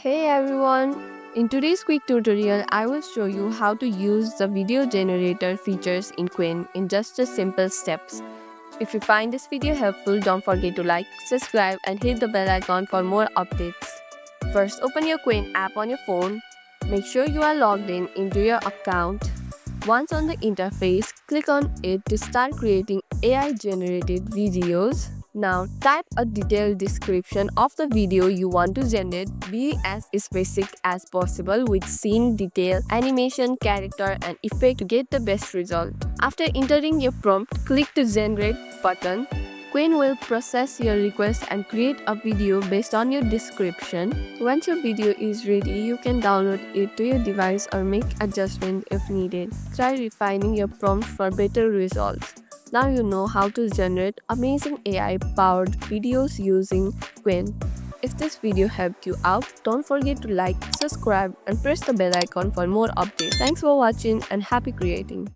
Hey everyone! In today's quick tutorial, I will show you how to use the video generator features in Qwen in just a simple steps. If you find this video helpful, don't forget to like, subscribe and hit the bell icon for more updates. First, open your Qwen app on your phone. Make sure you are logged in into your account. Once on the interface, click on it to start creating AI-generated videos. Now, type a detailed description of the video you want to generate. Be as specific as possible with scene detail, animation, character, and effect to get the best result. After entering your prompt, click the Generate button. Qwen will process your request and create a video based on your description. Once your video is ready, you can download it to your device or make adjustments if needed. Try refining your prompt for better results. Now you know how to generate amazing AI-powered videos using Qwen. If this video helped you out, don't forget to like, subscribe, and press the bell icon for more updates. Thanks for watching and happy creating!